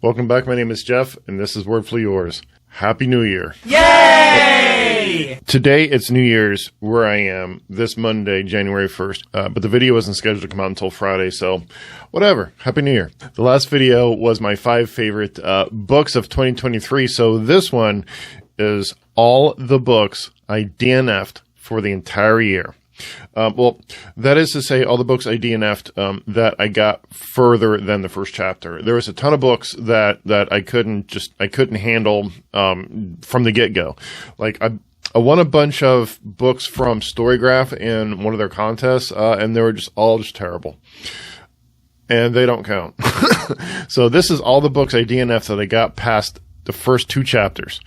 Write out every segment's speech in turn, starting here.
Welcome back. My name is Jeff, and this is Wordfully Yours. Happy New Year. Yay! Today, it's New Year's where I am, this Monday, January 1st. But the video isn't scheduled to come out until Friday, so whatever. Happy New Year. The last video was my 5 favorite books of 2023, so this one is all the books I DNF'd for the entire year. Well, that is to say, all the books I DNF'd that I got further than the first chapter. There was a ton of books that I couldn't handle from the get-go. Like I won a bunch of books from Storygraph in one of their contests, and they were all just terrible. And they don't count. So this is all the books I DNF'd that I got past the first 2 chapters.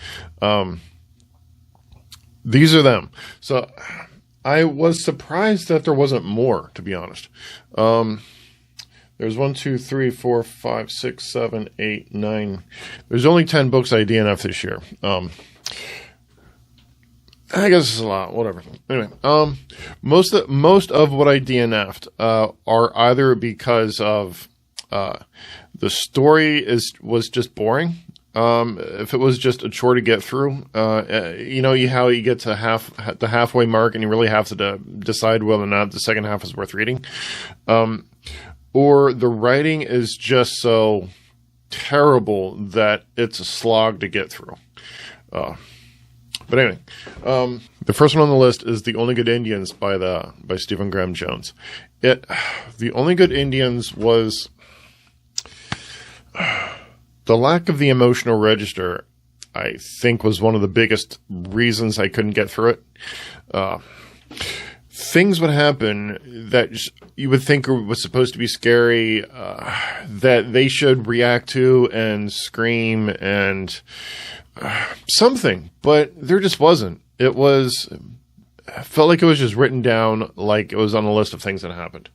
These are them. So I was surprised that there wasn't more, to be honest. There's 1, 2, 3, 4, 5, 6, 7, 8, 9. There's only 10 books I DNF'd this year. I guess it's a lot. Whatever. Anyway, most of what I DNF'd are either because of the story was just boring. If it was just a chore to get through, you know how you get to the halfway mark and you really have to decide whether or not the second half is worth reading. Or the writing is just so terrible that it's a slog to get through. But anyway, the first one on the list is The Only Good Indians by Stephen Graham Jones. The Only Good Indians was the lack of the emotional register, I think, was one of the biggest reasons I couldn't get through it. Things would happen that you would think was supposed to be scary, that they should react to and scream and something, but there just wasn't. It felt like it was just written down like it was on a list of things that happened.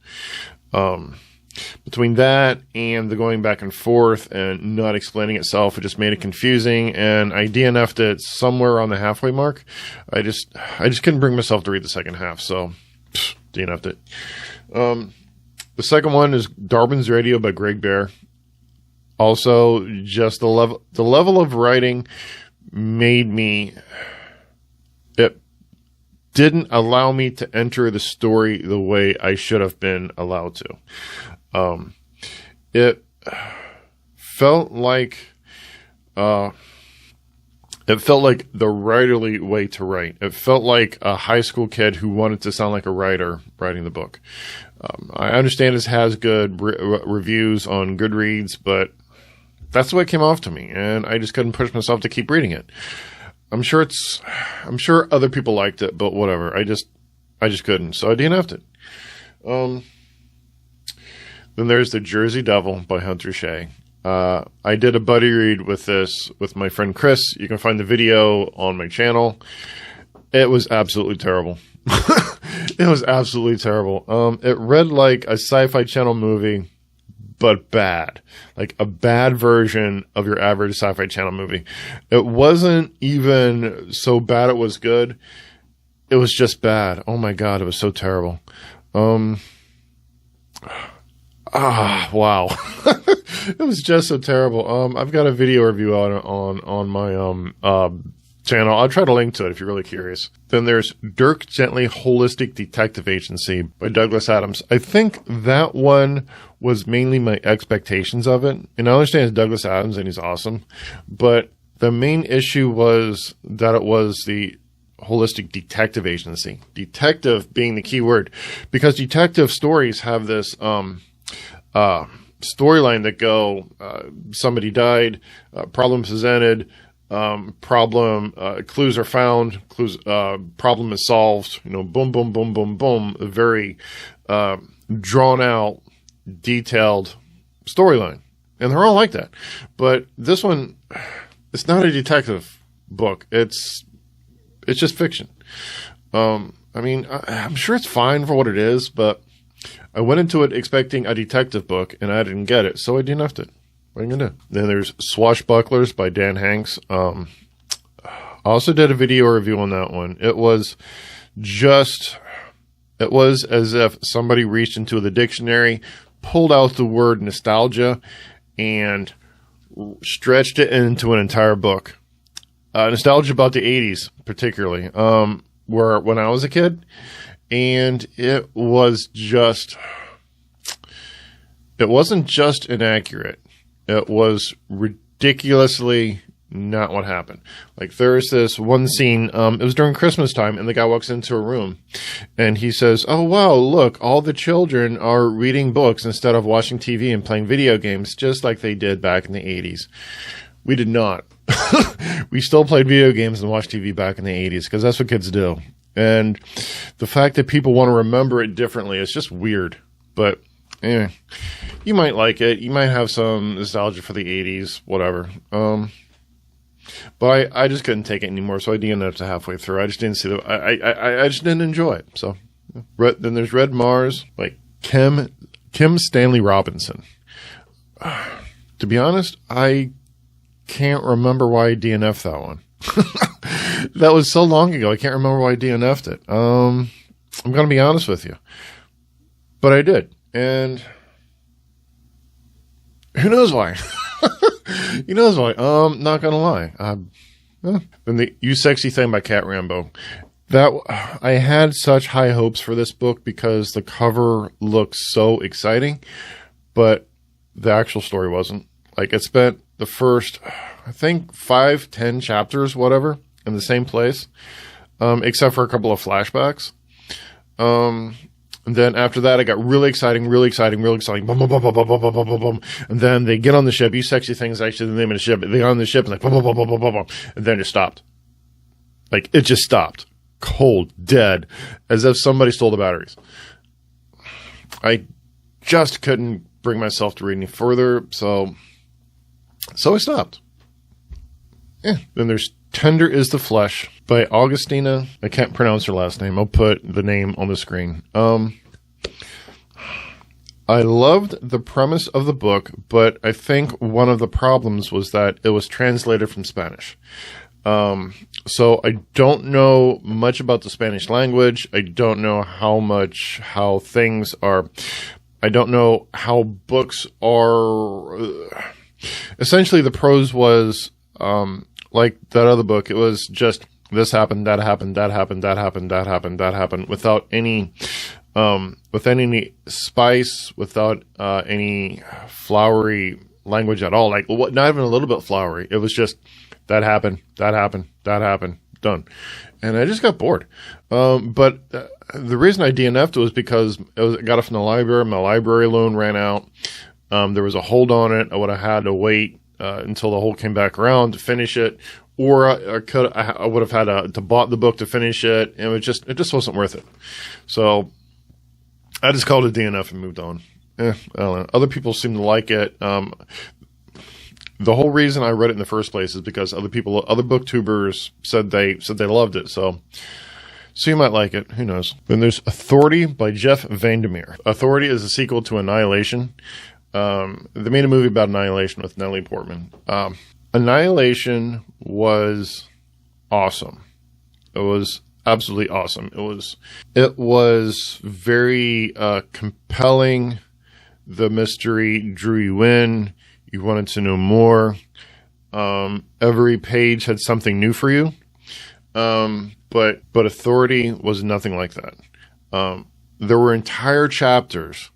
Between that and the going back and forth and not explaining itself, it just made it confusing, and I DNF'd it somewhere on the halfway mark. I just couldn't bring myself to read the second half, so DNF'd it. The second one is Darins Radio by Greg Bear. Also, just the level of writing it didn't allow me to enter the story the way I should have been allowed to. It felt like the writerly way to write. It felt like a high school kid who wanted to sound like a writer writing the book. I understand this has good reviews on Goodreads, but that's the way it came off to me, and I just couldn't push myself to keep reading it. I'm sure other people liked it, but whatever. I just couldn't, so I DNF'd it. Then there's The Jersey Devil by Hunter Shea. I did a buddy read with this with my friend Chris. You can find the video on my channel. It was absolutely terrible. It was absolutely terrible. It read like a Sci-Fi Channel movie, but bad. Like a bad version of your average Sci-Fi Channel movie. It wasn't even so bad it was good. It was just bad. Oh my God, it was so terrible. Wow. It was just so terrible. I've got a video review on my channel. I'll try to link to it if you're really curious. Then there's Dirk Gently Holistic Detective Agency by Douglas Adams. I think that one was mainly my expectations of it. And I understand it's Douglas Adams and he's awesome. But the main issue was that it was the Holistic Detective Agency. Detective being the key word. Because detective stories have this storyline that go, somebody died, problem presented, clues are found, problem is solved, boom, boom, boom, boom, boom, a very drawn out, detailed storyline. And they're all like that. But this one, it's not a detective book. It's just fiction. I'm sure it's fine for what it is, but I went into it expecting a detective book, and I didn't get it, so I DNF'd it. What are you going to do? Then there's Swashbucklers by Dan Hanks. I also did a video review on that one. It was as if somebody reached into the dictionary, pulled out the word nostalgia, and stretched it into an entire book. Nostalgia about the 80s, particularly, where when I was a kid, and it wasn't just inaccurate. It was ridiculously not what happened. Like, there's this one scene, it was during Christmas time, and the guy walks into a room, and he says, "Oh, wow, look, all the children are reading books instead of watching TV and playing video games, just like they did back in the 80s. We did not. We still played video games and watched TV back in the 80s, because that's what kids do. And the fact that people want to remember it differently is just weird. But, you might like it. You might have some nostalgia for the 80s, whatever. But I just couldn't take it anymore, so I DNF'd halfway through. I just didn't see I just didn't enjoy it. So then there's Red Mars, like Kim Stanley Robinson. To be honest, I can't remember why I DNF'd that one. That was so long ago. I can't remember why I DNF'd it. I'm going to be honest with you, but I did, and who knows why? Who knows why? Not gonna lie. Then the You Sexy Thing by Cat Rambo. That I had such high hopes for this book because the cover looks so exciting, but the actual story wasn't. Like, it spent the first, I think, 5-10 chapters, whatever, in the same place, except for a couple of flashbacks. And then after that, it got really exciting. Boom, boom, boom, boom, boom, boom, boom, boom, boom, boom. And then they get on the ship. You Sexy Thing is actually the name of the ship. They got on the ship and like, boom, boom, boom, boom, boom, boom, boom. And then it stopped. Like, it just stopped. Cold, dead, as if somebody stole the batteries. I just couldn't bring myself to read any further, so I stopped. Then there's Tender is the Flesh by Augustina. I can't pronounce her last name. I'll put the name on the screen. I loved the premise of the book, but I think one of the problems was that it was translated from Spanish. So I don't know much about the Spanish language. I don't know how things are. I don't know how books are. Essentially, the prose was, like that other book. It was just this happened, that happened, that happened, that happened, that happened, that happened, without any spice, without any flowery language at all. Like, not even a little bit flowery. It was just that happened, that happened, that happened, done. And I just got bored. But the reason I DNF'd was because I got it from the library. My library loan ran out. There was a hold on it. I would have had to wait until the hold came back around to finish it, or I would have had to bought the book to finish it, and it just wasn't worth it. So I just called it DNF and moved on. I don't know. Other people seem to like it. The whole reason I read it in the first place is because other booktubers said they loved it. So you might like it. Who knows? Then there's Authority by Jeff Vandermeer. Authority is a sequel to Annihilation. They made a movie about Annihilation with Natalie Portman. Annihilation was awesome. It was absolutely awesome. It was very compelling. The mystery drew you in. You wanted to know more. Every page had something new for you. But Authority was nothing like that. There were entire chapters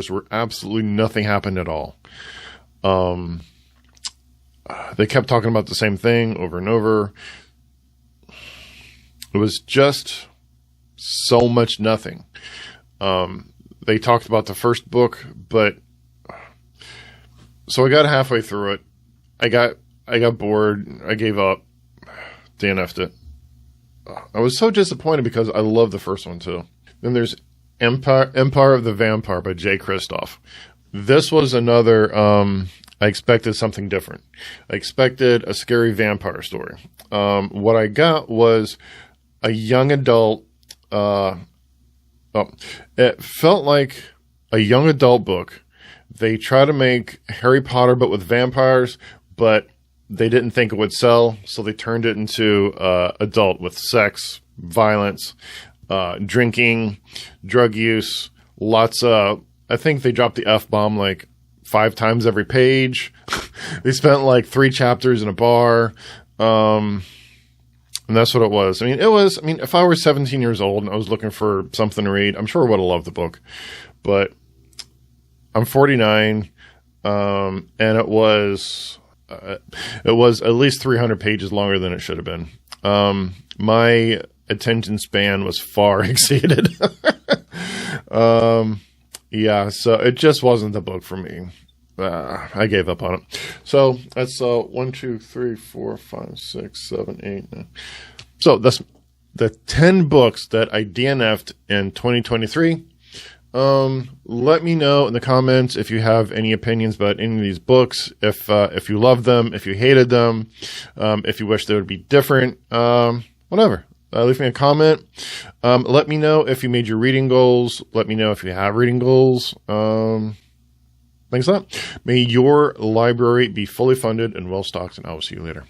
where absolutely nothing happened at all. They kept talking about the same thing over and over. It was just so much nothing. They talked about the first book, but so I got halfway through it. I got bored. I gave up. DNF'd it. I was so disappointed because I love the first one too. Then there's Empire of the Vampire by Jay Kristoff. This was another, I expected something different. I expected a scary vampire story. What I got was a young adult, it felt like a young adult book. They try to make Harry Potter but with vampires, but they didn't think it would sell, so they turned it into adult with sex, violence, drinking, drug use, lots of, I think they dropped the F-bomb like 5 times every page. They spent like 3 chapters in a bar. And that's what it was. If I were 17 years old and I was looking for something to read, I'm sure I would have loved the book. But I'm 49, and it was at least 300 pages longer than it should have been. My attention span was far exceeded. Yeah, so it just wasn't the book for me. I gave up on it. So that's 1, 2, 3, 4, 5, 6, 7, 8, 9. So that's the 10 books that I DNF'd in 2023. Let me know in the comments if you have any opinions about any of these books, if you love them, if you hated them, if you wish they would be different, whatever. Leave me a comment. Let me know if you made your reading goals. Let me know if you have reading goals. Thanks a lot. May your library be fully funded and well stocked, and I will see you later.